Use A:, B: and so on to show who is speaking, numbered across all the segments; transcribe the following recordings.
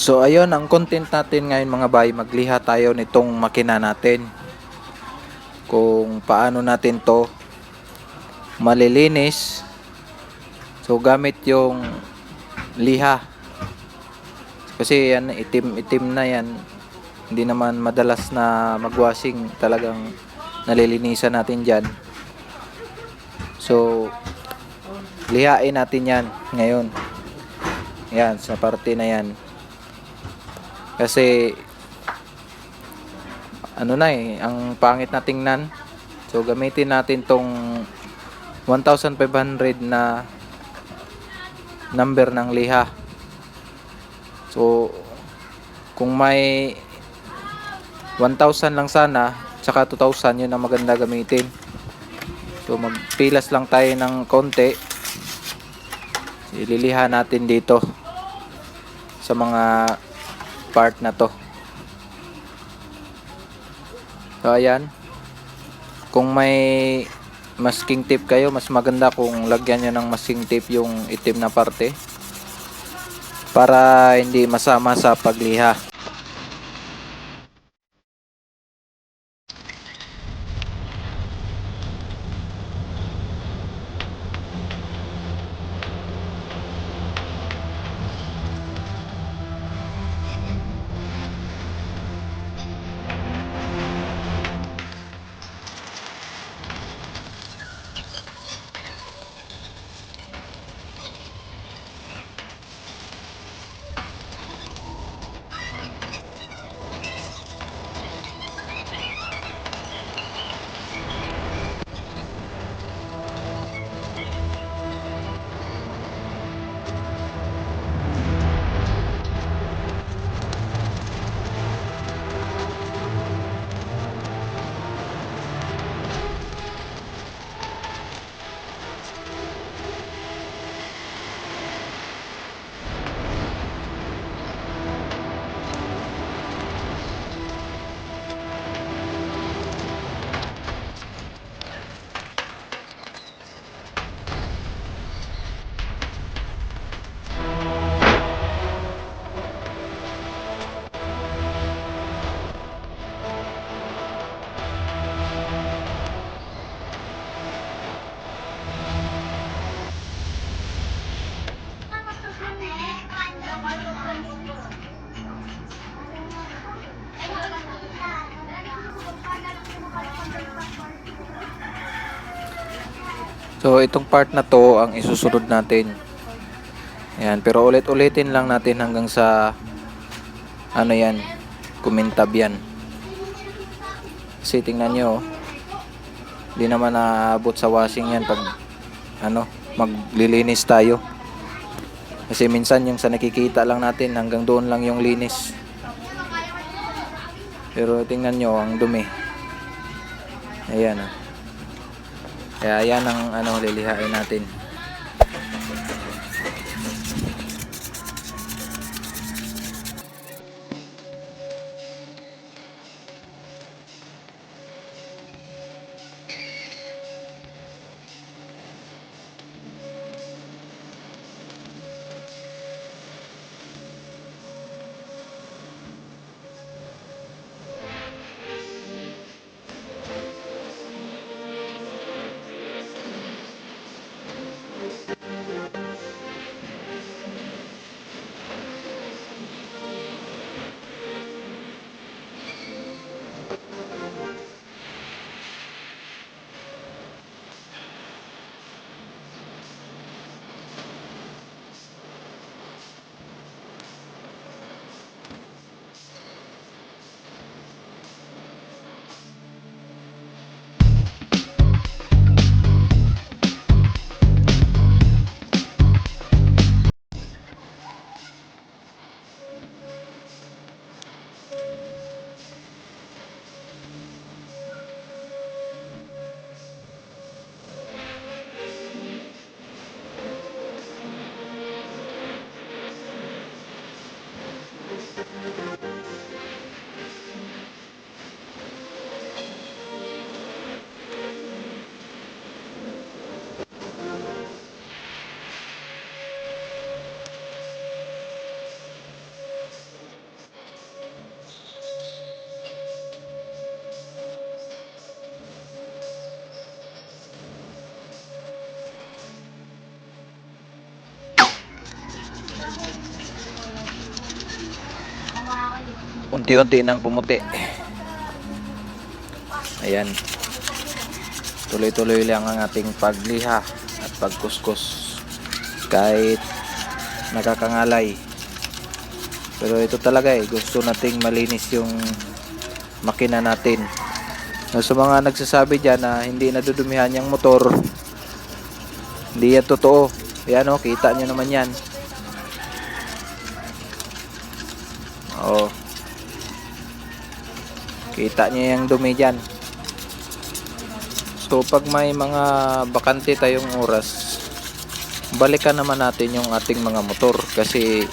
A: So ayun, ang content natin ngayon mga bay, magliha tayo nitong makina natin. Kung paano natin to malilinis. So gamit yung liha. Kasi yan, itim na yan. Hindi naman madalas na magwashing, talagang nalilinisan natin dyan. So lihain natin yan ngayon. Yan, sa parte na yan. Kasi ano na ang pangit na tingnan. So gamitin natin tong 1,500 na number ng liha. So kung may 1,000 lang sana, tsaka 2,000, yun ang maganda gamitin. So magpilas lang tayo ng konti. Ililiha natin dito sa mga part na to. So ayan, kung may masking tape kayo, mas maganda kung lagyan nyo ng masking tape yung itim na parte para hindi masama sa pagliha. So itong part na to ang isusunod natin. Ayan, pero ulit-ulitin lang natin hanggang sa ano yan, kumintab yan. Kasi tingnan nyo, hindi naman naabot sa washing yan pag ano, maglilinis tayo. Kasi minsan yung sa nakikita lang natin, hanggang doon lang yung linis. Pero tingnan nyo, ang dumi. Ayan. Kaya yan ang ano, lilihain natin. Unti-unti nang pumuti. Ayan. Tuloy-tuloy lang ang ating pagliha at pagkuskus kahit nakakangalay. Pero ito talaga gusto nating malinis yung makina natin. Sa mga nagsasabi dyan na hindi nadudumihan yung motor, hindi yan totoo. Ayan kita nyo naman yan. Kita nyo yung dumi dyan. So pag may mga bakante tayong oras, balikan naman natin yung ating mga motor kasi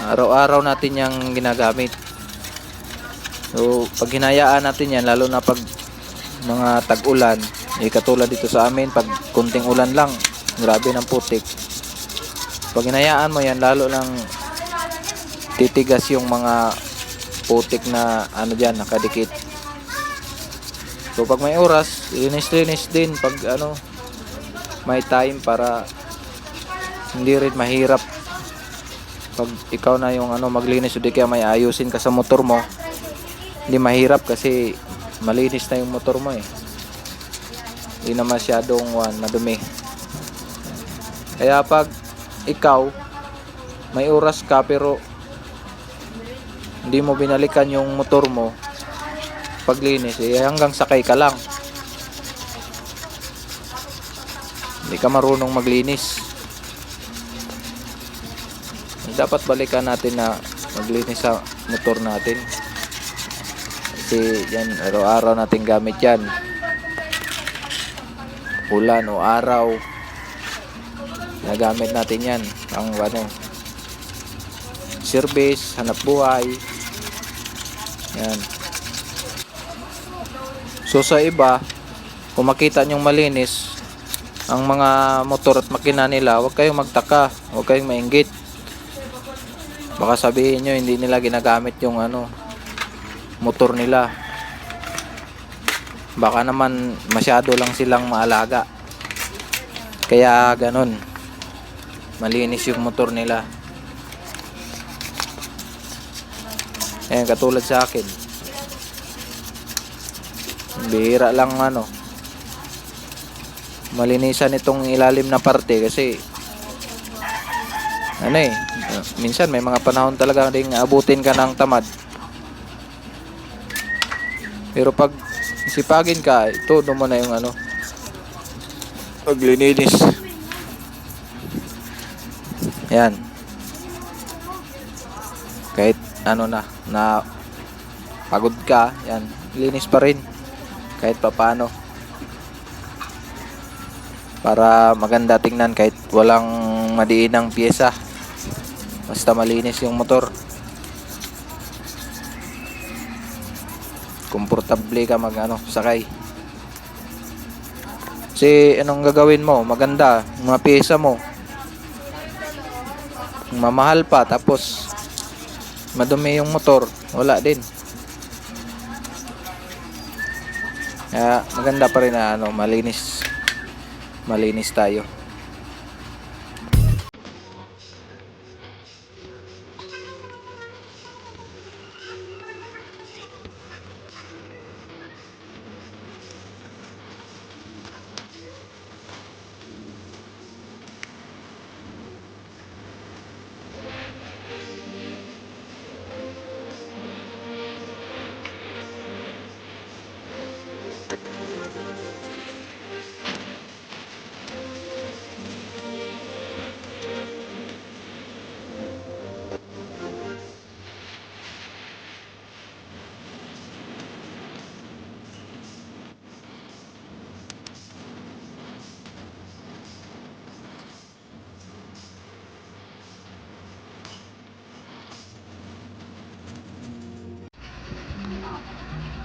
A: araw-araw natin yung ginagamit. So pag hinayaan natin yan, lalo na pag mga tag-ulan, katulad dito sa amin, pag kunting ulan lang, grabe ng putik. Pag hinayaan mo yan, lalo lang titigas yung mga putik na dyan, nakadikit. So pag may oras, linis-linis din pag may time para hindi rin mahirap pag ikaw na yung maglinis o di kaya may ayusin ka sa motor mo. Hindi mahirap kasi malinis na yung motor mo hindi na masyadong madumi. Kaya pag ikaw may oras ka pero hindi mo binalikan yung motor mo paglinis, hanggang sakay ka lang, hindi ka marunong maglinis. Dapat balikan natin na maglinis sa motor natin kasi yan araw-araw natin gamit yan, ulan o araw, nagamit natin yan ang service, hanap buhay yan. So sa iba, kung makita nyong malinis ang mga motor at makina nila, huwag kayong magtaka, huwag kayong mainggit. Baka sabihin nyo hindi nila ginagamit yung motor nila, baka naman masyado lang silang maalaga kaya ganun malinis yung motor nila. Ayan, katulad sa akin, bihira lang malinisan itong ilalim na parte kasi minsan may mga panahon talaga ding abutin ka ng tamad. Pero pag sipagin ka, todo mo na yung paglininis. Yan. Kahit na pagod ka, yan, linis pa rin kahit papaano. Para maganda tingnan kahit walang madiinang pyesa. Basta malinis yung motor. Komportable ka sakay. Kasi anong gagawin mo? Maganda mga pyesa mo. Mamahal pa tapos madumi yung motor, wala din. Kaya maganda pa rin na malinis tayo.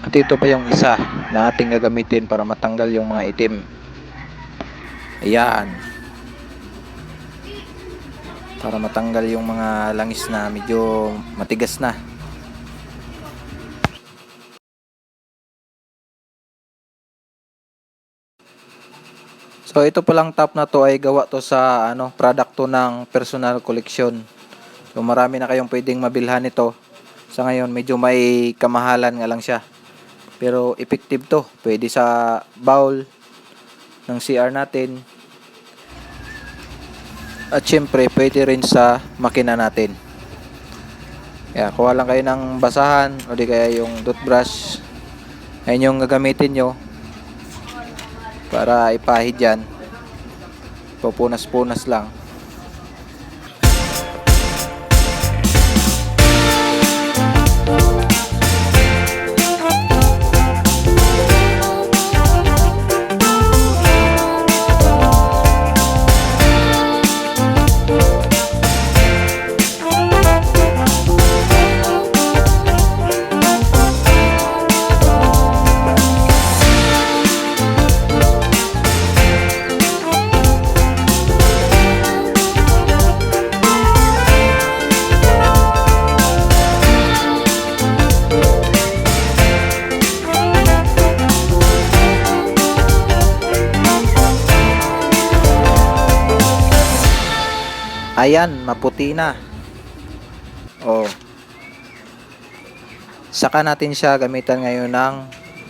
A: At ito pa yung isa na ating gagamitin para matanggal yung mga itim. Ayan. Para matanggal yung mga langis na medyo matigas na. So ito palang top na to ay gawa to sa product to ng personal collection. So marami na kayong pwedeng mabilhan nito. Sa ngayon medyo may kamahalan nga lang siya. Pero effective to. Pwede sa bowl ng CR natin. At syempre pwede rin sa makina natin. Kaya kuha lang kayo ng basahan o di kaya yung toothbrush. Ayun yung gagamitin nyo para ipahid yan. Pupunas-punas lang. Ayan, maputi na. Oh. Saka natin siya gamitan ngayon ng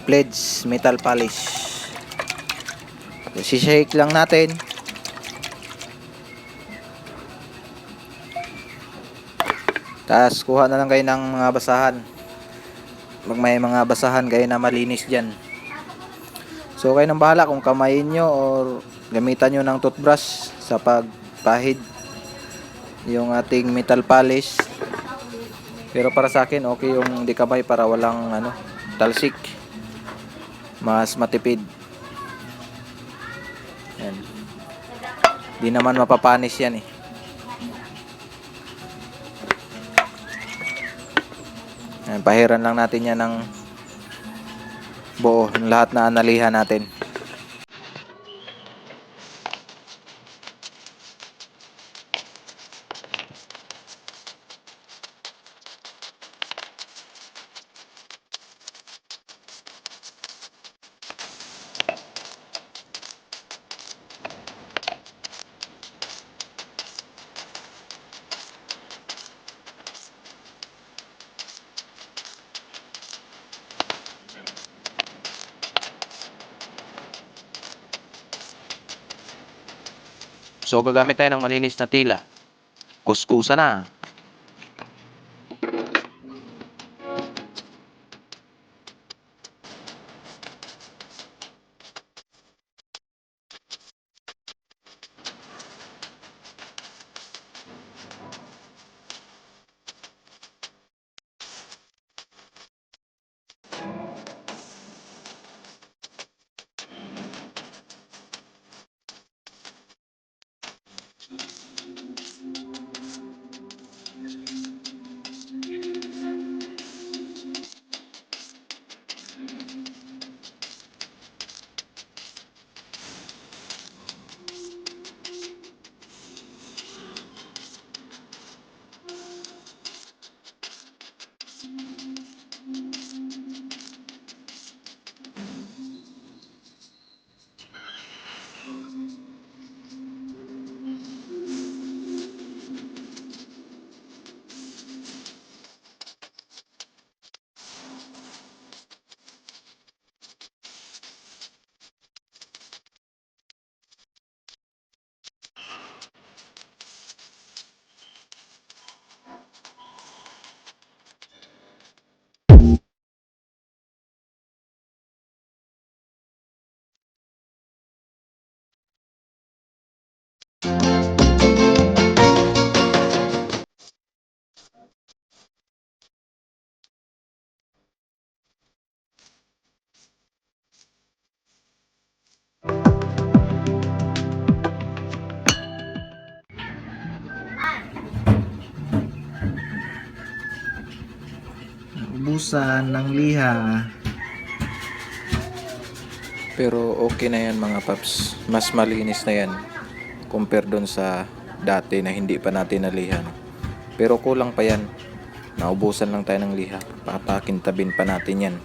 A: Pledge metal polish. So, shake lang natin. Tapos kuha na lang kayo ng mga basahan. Pag may mga basahan kayo na malinis dyan. So kayo nang bahala kung kamayin nyo or gamitan nyo ng toothbrush sa pagpahid yung ating metal polish. Pero para sa akin okay yung di kamay para walang talsik. Mas matipid. Yan. Di naman mapapanis yan eh. Yan, pahiran lang natin yan ng buo, lahat na analihan natin.
B: So, gagamit tayo ng malinis na tila. Kuskusa na.
A: Ubusan ng liha. Pero okay na yan mga paps. Mas malinis na yan compare dun sa dati na hindi pa natin nalihan. Pero kulang pa yan. Naubusan lang tayo ng liha. Papakintabin pa natin yan.